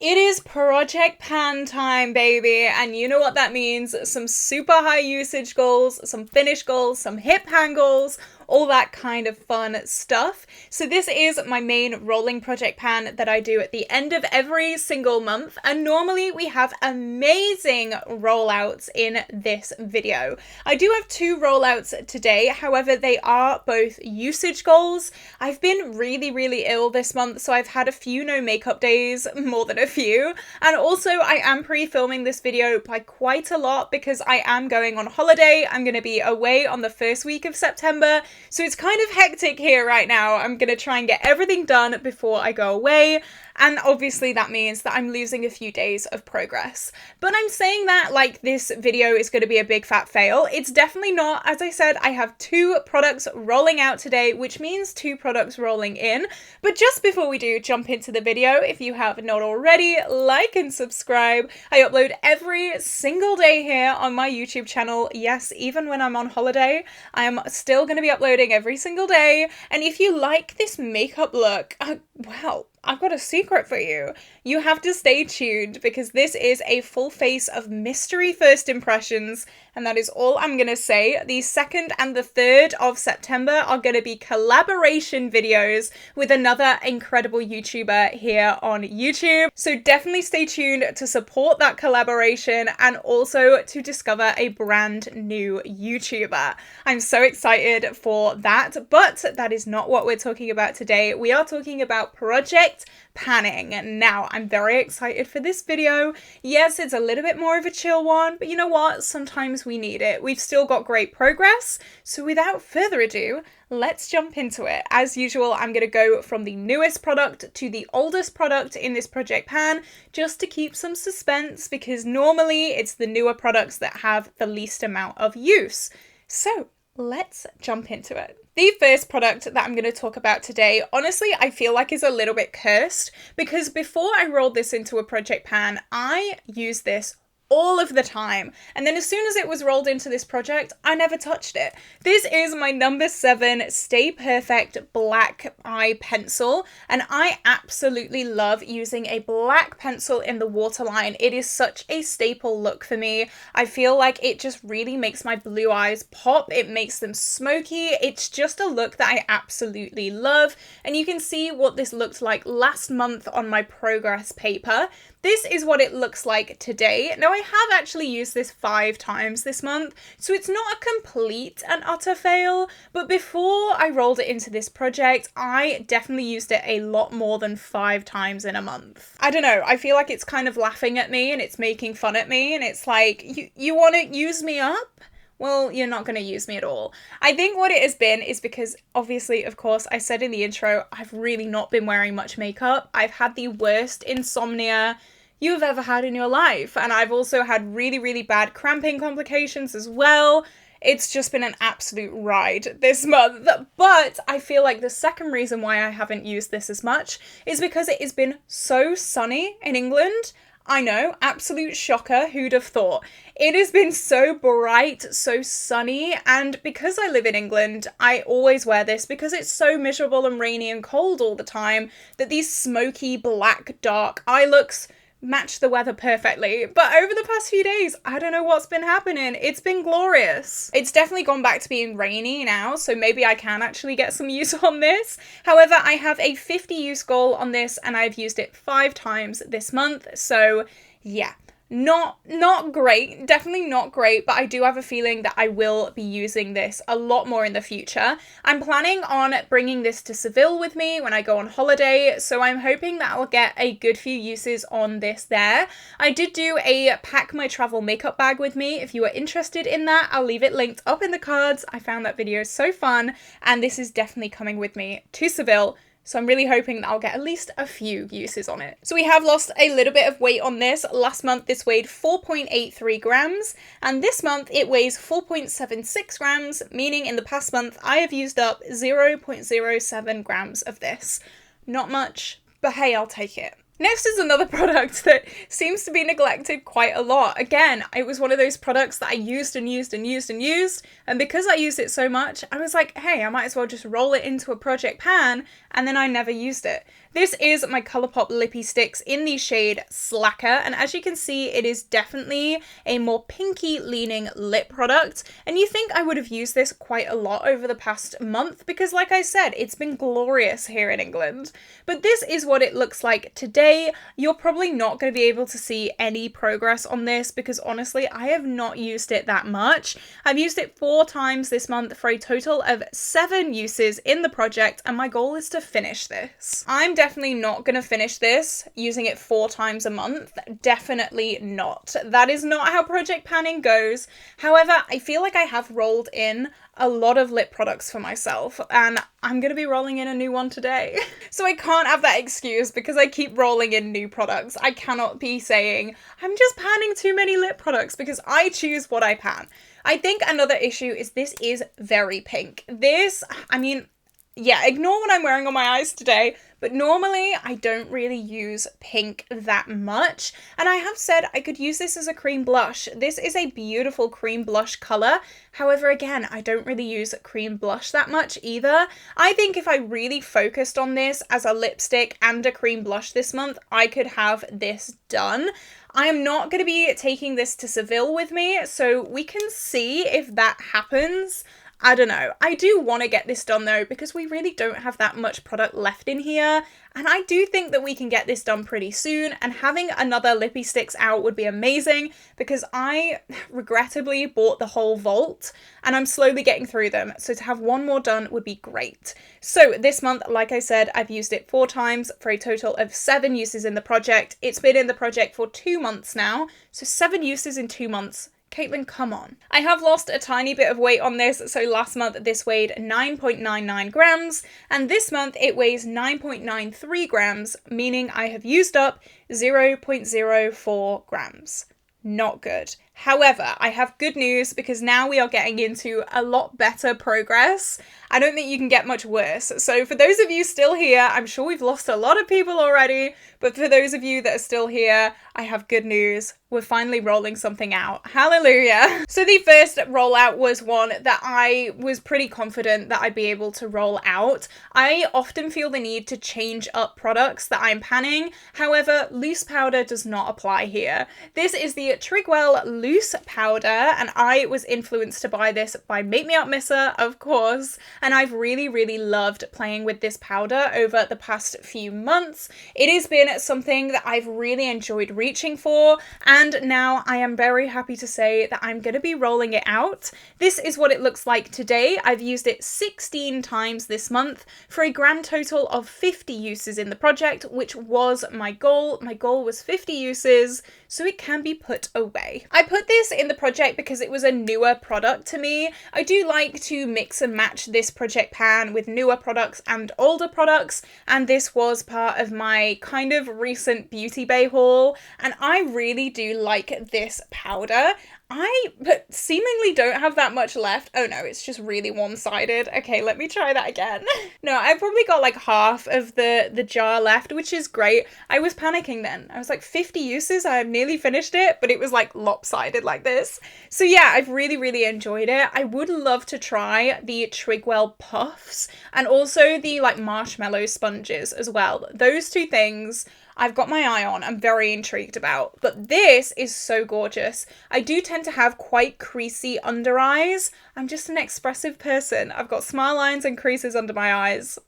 It is project pan time, baby, and you know what that means. Some super high usage goals, some finish goals, some hip hang goals, all that kind of fun stuff. So this is my main rolling project pan that I do at the end of every single month, and normally we have amazing rollouts in this video. I do have two rollouts today, however they are both usage goals. I've been really ill this month, so I've had a few no makeup days, more than a few, and also I am pre-filming this video by quite a lot because I am going on holiday. I'm going to be away on the first week of September, so it's kind of hectic here right now. I'm going to try and get everything done before I go away, and obviously that means that I'm losing a few days of progress. But I'm saying that like this video is going to be a big fat fail. It's definitely not. As I said, I have two products rolling out today, which means two products rolling in. But just before we do jump into the video, if you have not already, like and subscribe. I upload every single day here on my YouTube channel. Yes, even when I'm on holiday, I am still going to be uploading every single day. And if you like this makeup look, well, I've got a secret for you. You have to stay tuned because this is a full face of mystery first impressions, and that is all I'm going to say. The 2nd and the 3rd of September are going to be collaboration videos with another incredible YouTuber here on YouTube. So definitely stay tuned to support that collaboration and also to discover a brand new YouTuber. I'm so excited for that, but that is not what we're talking about today. We are talking about project panning. Now, I'm very excited for this video. Yes, it's a little bit more of a chill one, but you know what? Sometimes we need it. We've still got great progress. So without further ado, let's jump into it. As usual, I'm going to go from the newest product to the oldest product in this project pan, just to keep some suspense, because normally it's the newer products that have the least amount of use. So let's jump into it. The first product that I'm going to talk about today, honestly, I feel like is a little bit cursed, because before I rolled this into a project pan, I used this all of the time, and then as soon as it was rolled into this project, I never touched it. This is my number 7 Stay Perfect black eye pencil, and I absolutely love using a black pencil in the waterline. It is such a staple look for me. I feel like it just really makes my blue eyes pop. It makes them smoky. It's just a look that I absolutely love, and you can see what this looked like last month on my progress paper. This is what it looks like today. Now, I have actually used this 5 times this month, so it's not a complete and utter fail, but before I rolled it into this project, I definitely used it a lot more than 5 times in a month. I don't know, I feel like it's kind of laughing at me and it's making fun at me, and it's like, you want to use me up? Well, you're not going to use me at all. I think what it has been is because, obviously, of course, I said in the intro, I've really not been wearing much makeup. I've had the worst insomnia you've ever had in your life. And I've also had really bad cramping complications as well. It's just been an absolute ride this month. But I feel like the second reason why I haven't used this as much is because it has been so sunny in England. I know, absolute shocker, who'd have thought? It has been so bright, so sunny, and because I live in England, I always wear this because it's so miserable and rainy and cold all the time that these smoky, black, dark eye looks match the weather perfectly. But over the past few days, I don't know what's been happening. It's been glorious. It's definitely gone back to being rainy now, so maybe I can actually get some use on this. However, I have a 50 use goal on this and I've used it 5 times this month. So yeah, not great, definitely not great, but I do have a feeling that I will be using this a lot more in the future. I'm planning on bringing this to Seville with me when I go on holiday, so I'm hoping that I'll get a good few uses on this there. I did do a pack my travel makeup bag with me. If you are interested in that, I'll leave it linked up in the cards. I found that video so fun, and this is definitely coming with me to Seville. So I'm really hoping that I'll get at least a few uses on it. So we have lost a little bit of weight on this. Last month this weighed 4.83 grams, and this month it weighs 4.76 grams, meaning in the past month I have used up 0.07 grams of this. Not much, but hey, I'll take it. Next is another product that seems to be neglected quite a lot. Again, it was one of those products that I used and used and used and used, and because I used it so much, I was like, hey, I might as well just roll it into a project pan, and then I never used it. This is my Colourpop Lippy Sticks in the shade Slacker, and as you can see, it is definitely a more pinky leaning lip product, and you think I would have used this quite a lot over the past month because, like I said, it's been glorious here in England. But this is what it looks like today. You're probably not going to be able to see any progress on this because honestly, I have not used it that much. I've used it 4 times this month for a total of 7 uses in the project, and my goal is to finish this. I'm definitely not going to finish this using it 4 times a month. Definitely not. That is not how project panning goes. However, I feel like I have rolled in a lot of lip products for myself, and I'm going to be rolling in a new one today. So I can't have that excuse because I keep rolling in new products. I cannot be saying, I'm just panning too many lip products because I choose what I pan. I think another issue is this is very pink. This, I mean, yeah, ignore what I'm wearing on my eyes today, but normally I don't really use pink that much. And I have said I could use this as a cream blush. This is a beautiful cream blush color. However, again, I don't really use cream blush that much either. I think if I really focused on this as a lipstick and a cream blush this month, I could have this done. I am not going to be taking this to Seville with me, so we can see if that happens. I don't know. I do want to get this done though because we really don't have that much product left in here, and I do think that we can get this done pretty soon, and having another Lippy Sticks out would be amazing because I regrettably bought the whole vault and I'm slowly getting through them, so to have one more done would be great. So this month, like I said, I've used it 4 times for a total of 7 uses in the project. It's been in the project for 2 months now, so 7 uses in 2 months. Caitlin, come on. I have lost a tiny bit of weight on this, so last month this weighed 9.99 grams, and this month it weighs 9.93 grams, meaning I have used up 0.04 grams. Not good. However, I have good news because now we are getting into a lot better progress. I don't think you can get much worse. So for those of you still here, I'm sure we've lost a lot of people already, but for those of you that are still here, I have good news. We're finally rolling something out. Hallelujah. So the first rollout was one that I was pretty confident that I'd be able to roll out. I often feel the need to change up products that I'm panning. However, loose powder does not apply here. This is the Trigwell loose powder, and I was influenced to buy this by Make Me Up Missa, of course, and I've really loved playing with this powder over the past few months. It has been something that I've really enjoyed reaching for, and now I am very happy to say that I'm going to be rolling it out. This is what it looks like today. I've used it 16 times this month for a grand total of 50 uses in the project, which was my goal. My goal was 50 uses, so it can be put away. I put this in the project because it was a newer product to me. I do like to mix and match this project pan with newer products and older products, and this was part of my kind of recent Beauty Bay haul, and I really do like this powder. I seemingly don't have that much left. Oh no, it's just really one-sided. Okay, let me try that again. No, I've probably got like half of the jar left, which is great. I was panicking then. I was like 50 uses, I have nearly finished it, but it was like lopsided like this. So yeah, I've really enjoyed it. I would love to try the Trigwell puffs and also the like marshmallow sponges as well. Those 2 things I've got my eye on, I'm very intrigued about, but this is so gorgeous. I do tend to have quite creasy under eyes. I'm just an expressive person. I've got smile lines and creases under my eyes.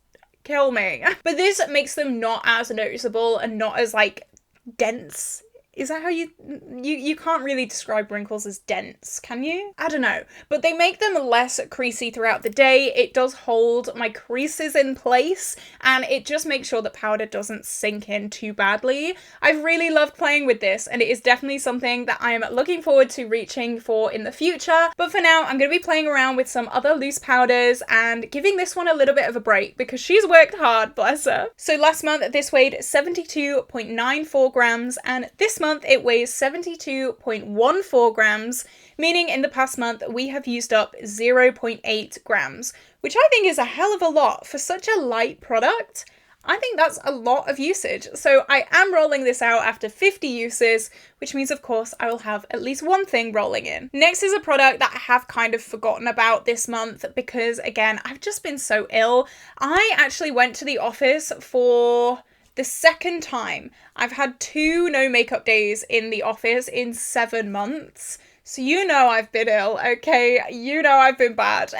Kill me. But this makes them not as noticeable and not as like dense. Is that how you can't really describe wrinkles as dense, can you? I don't know. But they make them less creasy throughout the day. It does hold my creases in place, and it just makes sure that powder doesn't sink in too badly. I've really loved playing with this, and it is definitely something that I'm looking forward to reaching for in the future. But for now, I'm going to be playing around with some other loose powders and giving this one a little bit of a break because she's worked hard, bless her. So last month, this weighed 72.94 grams, and this month it weighs 72.14 grams, meaning in the past month we have used up 0.8 grams, which I think is a hell of a lot for such a light product. I think that's a lot of usage. So I am rolling this out after 50 uses, which means of course I will have at least one thing rolling in. Next is a product that I have kind of forgotten about this month because again, I've just been so ill. I actually went to the office for the second time I've had 2 no makeup days in the office in 7 months. So you know I've been ill, okay? You know I've been bad.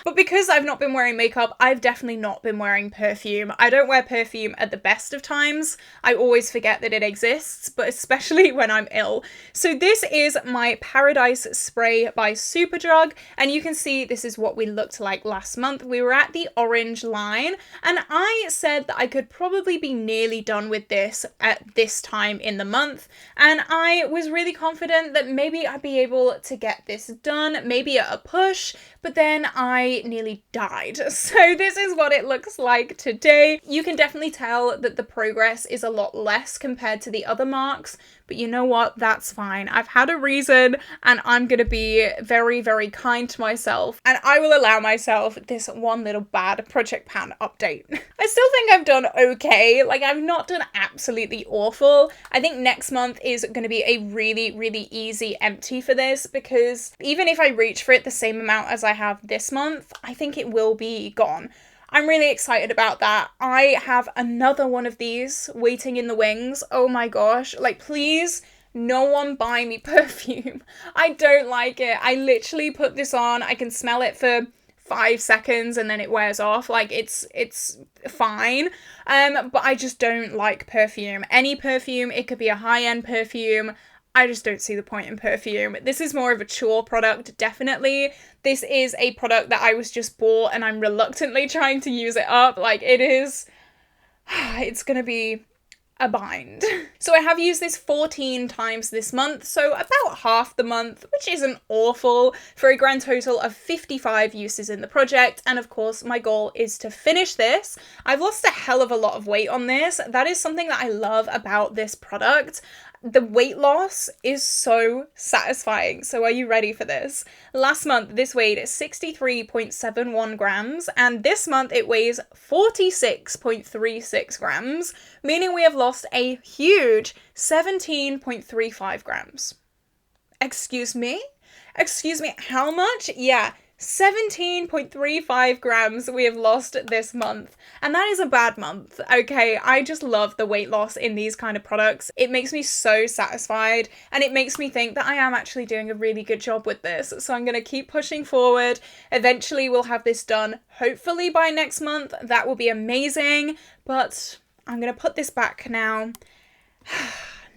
But because I've not been wearing makeup, I've definitely not been wearing perfume. I don't wear perfume at the best of times. I always forget that it exists, but especially when I'm ill. So this is my Paradise Spray by Superdrug, and you can see this is what we looked like last month. We were at the orange line, and I said that I could probably be nearly done with this at this time in the month, and I was really confident that maybe I'd be able to get this done, maybe at a push, but then I nearly died. So this is what it looks like today. You can definitely tell that the progress is a lot less compared to the other marks, but you know what? That's fine. I've had a reason, and I'm gonna be very, very kind to myself, and I will allow myself this one little bad Project Pan update. I still think I've done okay. Like, I've not done absolutely awful. I think next month is gonna be a really, really easy empty for this, because even if I reach for it the same amount as I have this month, I think it will be gone. I'm really excited about that. I have another one of these waiting in the wings. Oh my gosh. Like, please, no one buy me perfume. I don't like it. I literally put this on. I can smell it for 5 seconds and then it wears off. Like, it's fine. But I just don't like perfume. Any perfume, it could be a high-end perfume. I just don't see the point in perfume. This is more of a chore product, definitely. This is a product that I was just bought and I'm reluctantly trying to use it up. Like, it is, it's gonna be a bind. So I have used this 14 times this month, so about half the month, which isn't awful, for a grand total of 55 uses in the project. And of course, my goal is to finish this. I've lost a hell of a lot of weight on this. That is something that I love about this product. The weight loss is so satisfying. So are you ready for this? Last month, this weighed 63.71 grams, and this month it weighs 46.36 grams, meaning we have lost a huge 17.35 grams. Excuse me? Excuse me, how much? Yeah, 17.35 grams we have lost this month, and that is a bad month. Okay, I just love the weight loss in these kind of products. It makes me so satisfied, and it makes me think that I am actually doing a really good job with this. So I'm gonna keep pushing forward. Eventually we'll have this done, hopefully by next month. That will be amazing, but I'm gonna put this back now.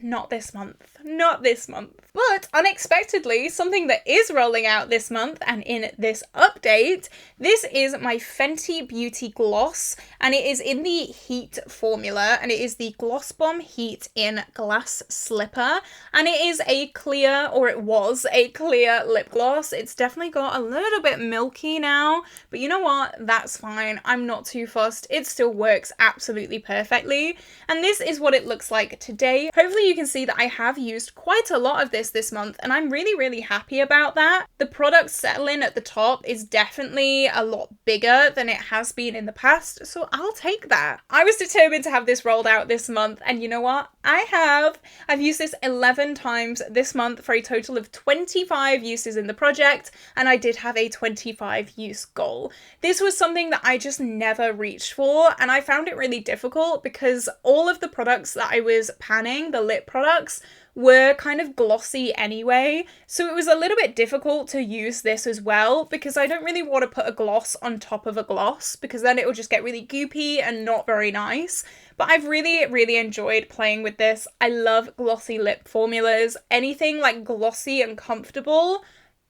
Not this month. Not this month. But unexpectedly, something that is rolling out this month and in this update, this is my Fenty Beauty Gloss, and it is in the Heat formula, and it is the Gloss Bomb Heat in Glass Slipper, and it is a clear, or it was a clear lip gloss. It's definitely got a little bit milky now, but you know what? That's fine. I'm not too fussed. It still works absolutely perfectly, and this is what it looks like today. Hopefully you can see that I have used quite a lot of this month, and I'm really, really happy about that. The product settling at the top is definitely a lot bigger than it has been in the past, so I'll take that. I was determined to have this rolled out this month, and you know what? I have. I've used this 11 times this month for a total of 25 uses in the project, and I did have a 25 use goal. This was something that I just never reached for, and I found it really difficult because all of the products that I was panning, the lip products, were kind of glossy anyway, so it was a little bit difficult to use this as well, because I don't really want to put a gloss on top of a gloss, because then it will just get really goopy and not very nice. But I've really, really enjoyed playing with this. I love glossy lip formulas. Anything like glossy and comfortable.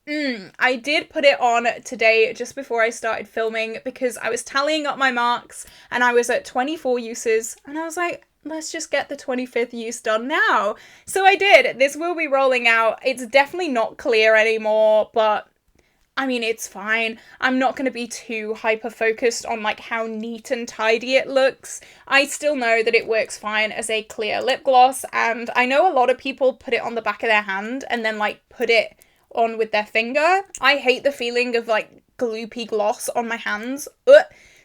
I did put it on today just before I started filming, because I was tallying up my marks and I was at 24 uses, and I was like, let's just get the 25th use done now. So I did. This will be rolling out. It's definitely not clear anymore, but I mean, it's fine. I'm not going to be too hyper focused on like how neat and tidy it looks. I still know that it works fine as a clear lip gloss, and I know a lot of people put it on the back of their hand and then like put it on with their finger. I hate the feeling of like gloopy gloss on my hands.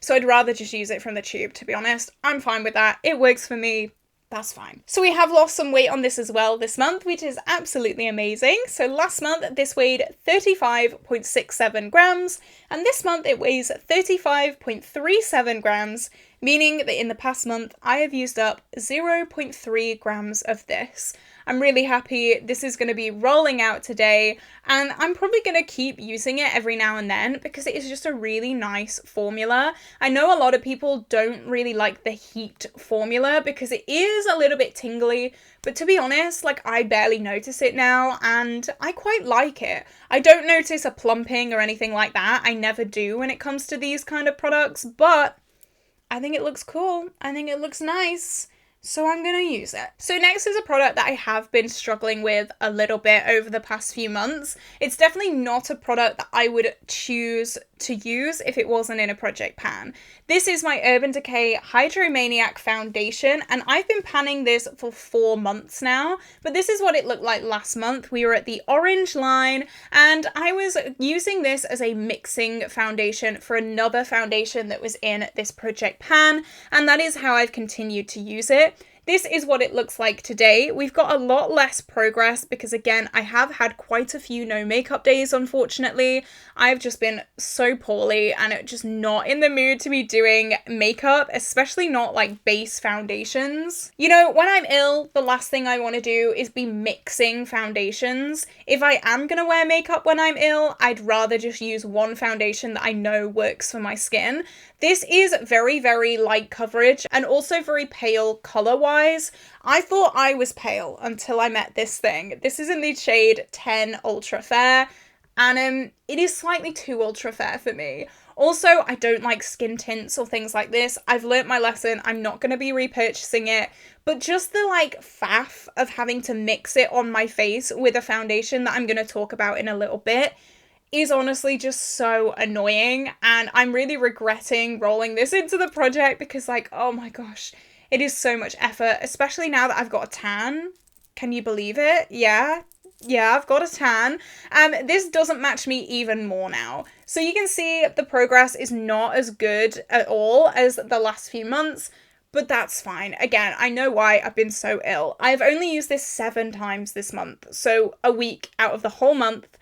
So I'd rather just use it from the tube, to be honest. I'm fine with that. It works for me. That's fine. So we have lost some weight on this as well this month, which is absolutely amazing. So last month this weighed 35.67 grams, and this month it weighs 35.37 grams, meaning that in the past month, I have used up 0.3 grams of this. I'm really happy. This is going to be rolling out today, and I'm probably going to keep using it every now and then because it is just a really nice formula. I know a lot of people don't really like the heat formula because it is a little bit tingly, but to be honest, like, I barely notice it now and I quite like it. I don't notice a plumping or anything like that. I never do when it comes to these kind of products, but I think it looks cool. I think it looks nice. So I'm going to use it. So next is a product that I have been struggling with a little bit over the past few months. It's definitely not a product that I would choose to use if it wasn't in a project pan. This is my Urban Decay Hydromaniac Foundation, and I've been panning this for 4 months now, but this is what it looked like last month. We were at the orange line, and I was using this as a mixing foundation for another foundation that was in this project pan, and that is how I've continued to use it. This is what it looks like today. We've got a lot less progress because, again, I have had quite a few no makeup days, unfortunately. I've just been so poorly and just not in the mood to be doing makeup, especially not like base foundations. You know, when I'm ill, the last thing I want to do is be mixing foundations. If I am going to wear makeup when I'm ill, I'd rather just use one foundation that I know works for my skin. This is very, very light coverage and also very pale color-wise. I thought I was pale until I met this thing. This is in the shade 10 Ultra Fair, and it is slightly too ultra fair for me. Also, I don't like skin tints or things like this. I've learnt my lesson. I'm not going to be repurchasing it, but just the like faff of having to mix it on my face with a foundation that I'm going to talk about in a little bit is honestly just so annoying, and I'm really regretting rolling this into the project because, like, oh my gosh, it is so much effort, especially now that I've got a tan. Can you believe it? Yeah, I've got a tan. This doesn't match me even more now. So you can see the progress is not as good at all as the last few months, but that's fine. Again, I know why I've been so ill. I've only used this 7 times this month, so a week out of the whole month.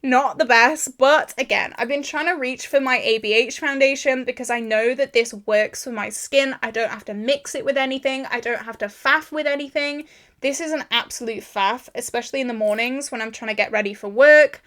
Not the best, but again, I've been trying to reach for my ABH foundation because I know that this works for my skin. I don't have to mix it with anything. I don't have to faff with anything. This is an absolute faff, especially in the mornings when I'm trying to get ready for work.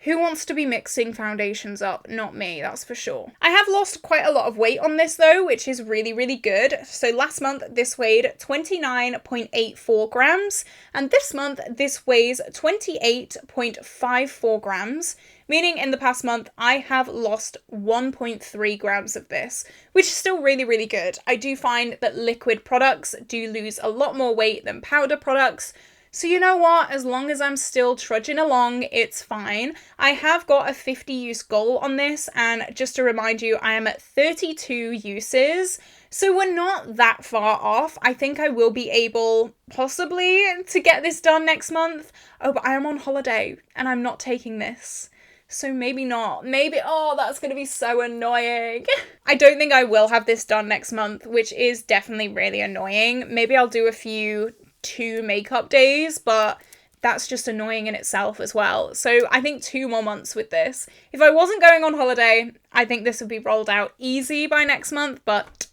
Who wants to be mixing foundations up? Not me, that's for sure. I have lost quite a lot of weight on this though, which is really, really good. So last month this weighed 29.84 grams, and this month this weighs 28.54 grams, meaning in the past month I have lost 1.3 grams of this, which is still really, really good. I do find that liquid products do lose a lot more weight than powder products. So you know what, as long as I'm still trudging along, it's fine. I have got a 50 use goal on this, and just to remind you, I am at 32 uses, so we're not that far off. I think I will be able, possibly, to get this done next month. Oh, but I am on holiday, and I'm not taking this. So maybe not. Maybe, oh, that's going to be so annoying. I don't think I will have this done next month, which is definitely really annoying. Maybe I'll do a few 2 makeup days, but that's just annoying in itself as well. So I think 2 more months with this. If I wasn't going on holiday, I think this would be rolled out easy by next month, but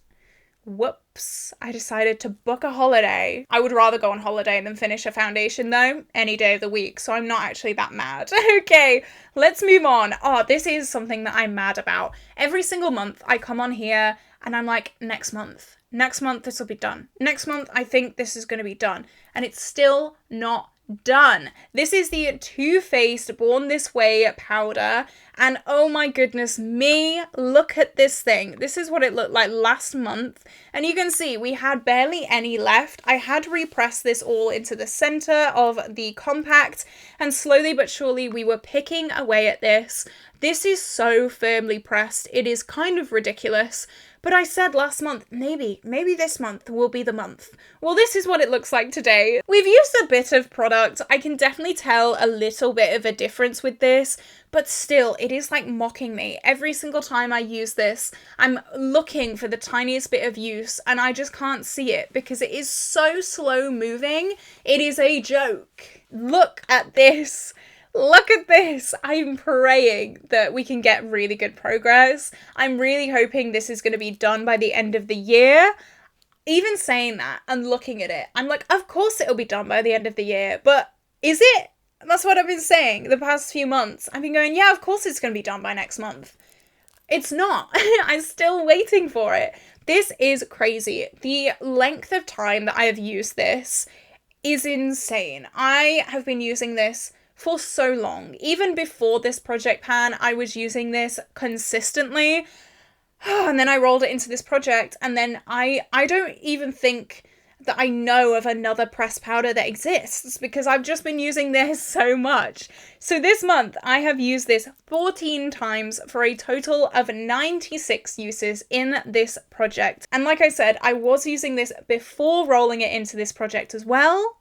whoops, I decided to book a holiday. I would rather go on holiday than finish a foundation though, any day of the week, so I'm not actually that mad. Okay, let's move on. Oh, this is something that I'm mad about. Every single month I come on here and I'm like, next month this will be done. Next month I think this is going to be done, and it's still not done. This is the Too Faced Born This Way powder, and oh my goodness me, look at this thing. This is what it looked like last month, and you can see we had barely any left. I had repressed this all into the center of the compact, and slowly but surely we were picking away at this. This is so firmly pressed, it is kind of ridiculous. But I said last month, maybe this month will be the month. Well, this is what it looks like today. We've used a bit of product. I can definitely tell a little bit of a difference with this, but still, it is like mocking me. Every single time I use this, I'm looking for the tiniest bit of use, and I just can't see it because it is so slow moving. It is a joke. Look at this. Look at this. I'm praying that we can get really good progress. I'm really hoping this is going to be done by the end of the year. Even saying that and looking at it, I'm like, of course it'll be done by the end of the year, but is it? That's what I've been saying the past few months. I've been going, yeah, of course it's going to be done by next month. It's not. I'm still waiting for it. This is crazy. The length of time that I have used this is insane. I have been using this for so long. Even before this project pan, I was using this consistently. And then I rolled it into this project, and then I don't even think that I know of another pressed powder that exists because I've just been using this so much. So this month I have used this 14 times for a total of 96 uses in this project. And like I said, I was using this before rolling it into this project as well.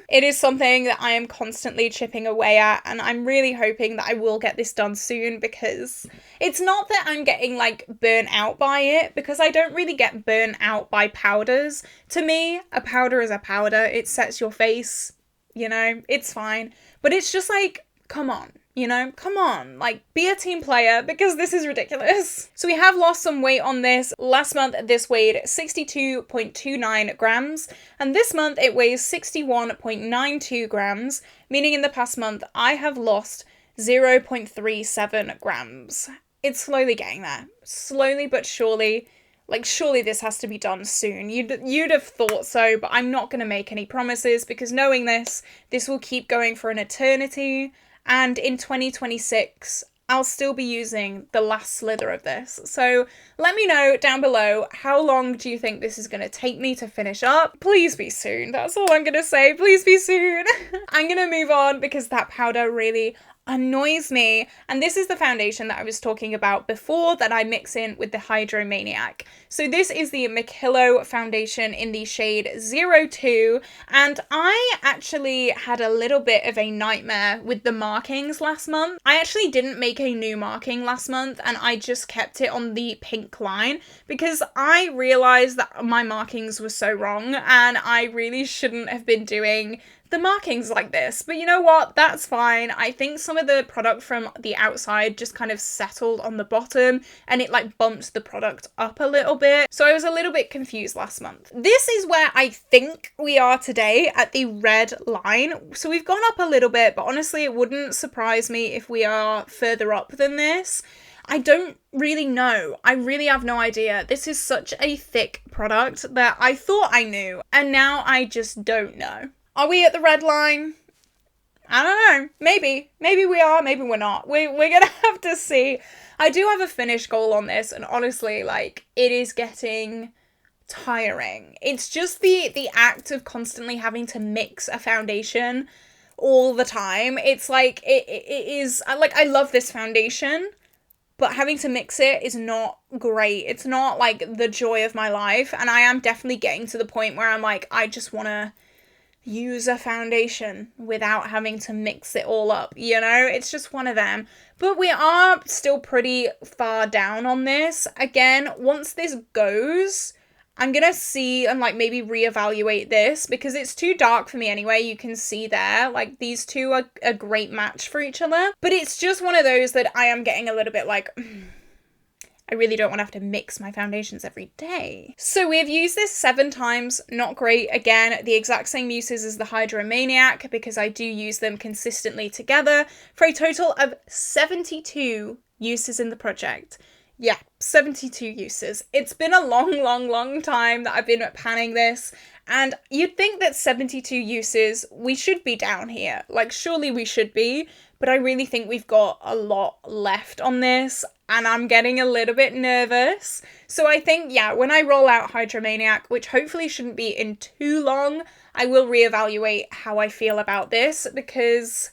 It is something that I am constantly chipping away at, and I'm really hoping that I will get this done soon, because it's not that I'm getting like burnt out by it, because I don't really get burnt out by powders. To me, a powder is a powder. It sets your face, you know, it's fine. But it's just like, come on. You know, come on, like, be a team player, because this is ridiculous. So we have lost some weight on this. Last month, this weighed 62.29 grams, and this month it weighs 61.92 grams, meaning in the past month, I have lost 0.37 grams. It's slowly getting there. Slowly but surely. Like, surely this has to be done soon. You'd have thought so, but I'm not going to make any promises, because knowing this will keep going for an eternity. And in 2026, I'll still be using the last slither of this. So let me know down below, how long do you think this is going to take me to finish up? Please be soon. That's all I'm going to say. Please be soon. I'm going to move on because that powder really annoys me. And this is the foundation that I was talking about before that I mix in with the Hydromaniac. So this is the Millo foundation in the shade 02. And I actually had a little bit of a nightmare with the markings last month. I actually didn't make a new marking last month, and I just kept it on the pink line because I realized that my markings were so wrong and I really shouldn't have been doing the markings like this. But you know what? That's fine. I think some of the product from the outside just kind of settled on the bottom and it like bumped the product up a little bit. So I was a little bit confused last month. This is where I think we are today at the red line. So we've gone up a little bit, but honestly, it wouldn't surprise me if we are further up than this. I don't really know. I really have no idea. This is such a thick product that I thought I knew, and now I just don't know. Are we at the red line? I don't know. Maybe. Maybe we are, maybe we're not. We're gonna have to see. I do have a finish goal on this, and honestly, like, it is getting tiring. It's just the act of constantly having to mix a foundation all the time. It's like, it is, like, I love this foundation, but having to mix it is not great. It's not, like, the joy of my life, and I am definitely getting to the point where I'm like, I just want to use a foundation without having to mix it all up, you know? It's just one of them. But we are still pretty far down on this. Again, once this goes, I'm gonna see and like maybe reevaluate this because it's too dark for me anyway. You can see there, like these two are a great match for each other. But it's just one of those that I am getting a little bit like, I really don't want to have to mix my foundations every day. So we've used this 7 times, not great. Again, the exact same uses as the Hydromaniac because I do use them consistently together for a total of 72 uses in the project. Yeah, 72 uses. It's been a long time that I've been panning this, and you'd think that 72 uses, we should be down here. Like, surely we should be, but I really think we've got a lot left on this, and I'm getting a little bit nervous. So I think, yeah, when I roll out Hydromaniac, which hopefully shouldn't be in too long, I will reevaluate how I feel about this, because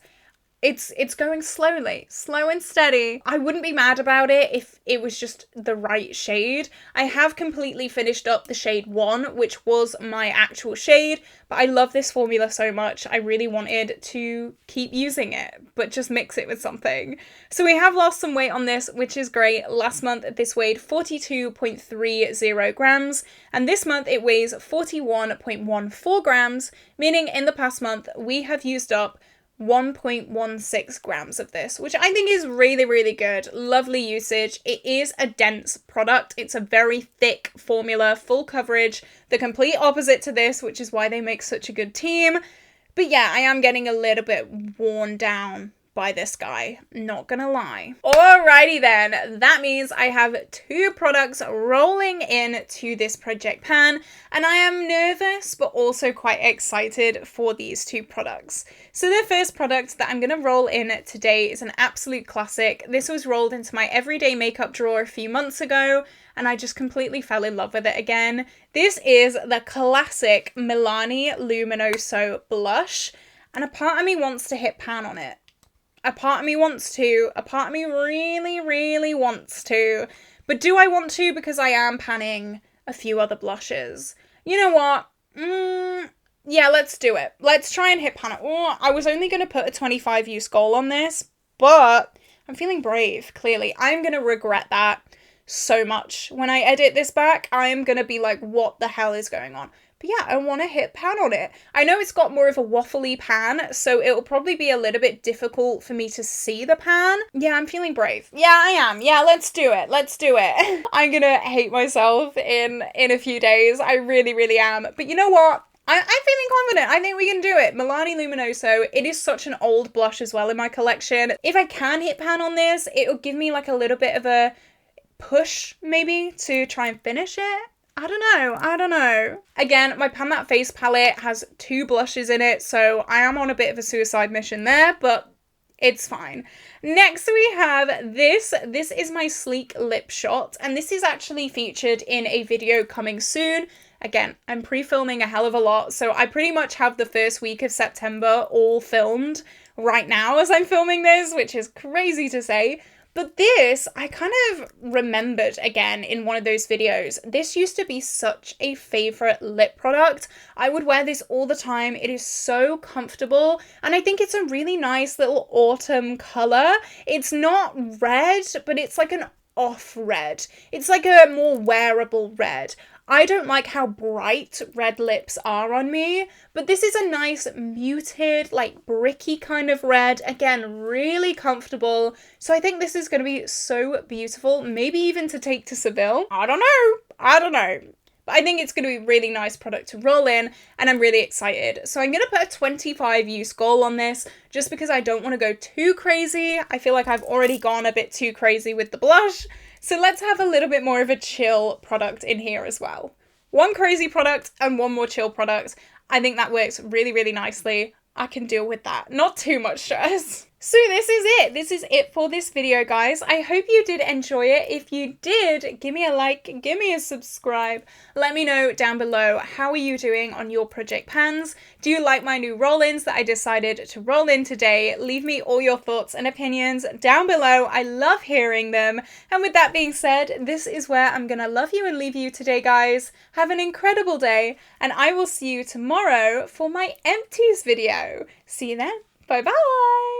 It's going slowly, slow and steady. I wouldn't be mad about it if it was just the right shade. I have completely finished up the shade 1, which was my actual shade, but I love this formula so much. I really wanted to keep using it, but just mix it with something. So we have lost some weight on this, which is great. Last month, this weighed 42.30 grams, and this month it weighs 41.14 grams, meaning in the past month, we have used up 1.16 grams of this, which I think is really, really good. Lovely usage. It is a dense product. It's a very thick formula, full coverage, the complete opposite to this, which is why they make such a good team. But yeah, I am getting a little bit worn down by this guy, not gonna lie. Alrighty then, that means I have 2 products rolling in to this project pan, and I am nervous but also quite excited for these 2 products. So the first product that I'm gonna roll in today is an absolute classic. This was rolled into my everyday makeup drawer a few months ago, and I just completely fell in love with it again. This is the classic Milani Luminoso blush, and a part of me wants to hit pan on it. A part of me wants to. A part of me really, really wants to. But do I want to? Because I am panning a few other blushes. You know what? Yeah, let's do it. Let's try and hit pan. Oh, I was only going to put a 25 use goal on this, but I'm feeling brave, clearly. I'm going to regret that so much. When I edit this back, I am going to be like, what the hell is going on? But yeah, I want to hit pan on it. I know it's got more of a waffly pan, so it'll probably be a little bit difficult for me to see the pan. Yeah, I'm feeling brave. Yeah, I am. Yeah, let's do it. Let's do it. I'm gonna hate myself in a few days. I really, really am. But you know what? I'm feeling confident. I think we can do it. Milani Luminoso, it is such an old blush as well in my collection. If I can hit pan on this, it'll give me like a little bit of a push maybe to try and finish it. I don't know. Again, my Pan That Face palette has 2 blushes in it, so I am on a bit of a suicide mission there, but it's fine. Next we have this. This is my Sleek Lip Shot, and this is actually featured in a video coming soon. Again, I'm pre-filming a hell of a lot, so I pretty much have the first week of September all filmed right now as I'm filming this, which is crazy to say. But this, I kind of remembered again in one of those videos. This used to be such a favorite lip product. I would wear this all the time. It is so comfortable, and I think it's a really nice little autumn color. It's not red, but it's like an off red. It's like a more wearable red. I don't like how bright red lips are on me, but this is a nice muted, like bricky kind of red. Again, really comfortable. So I think this is going to be so beautiful, maybe even to take to Seville. I don't know. But I think it's going to be a really nice product to roll in, and I'm really excited. So I'm going to put a 25 use goal on this, just because I don't want to go too crazy. I feel like I've already gone a bit too crazy with the blush. So let's have a little bit more of a chill product in here as well. 1 crazy product and 1 more chill product. I think that works really, really nicely. I can deal with that. Not too much stress. So this is it. This is it for this video, guys. I hope you did enjoy it. If you did, give me a like, give me a subscribe. Let me know down below, how are you doing on your project pans? Do you like my new roll-ins that I decided to roll in today? Leave me all your thoughts and opinions down below. I love hearing them. And with that being said, this is where I'm gonna love you and leave you today, guys. Have an incredible day, and I will see you tomorrow for my empties video. See you then. Bye bye.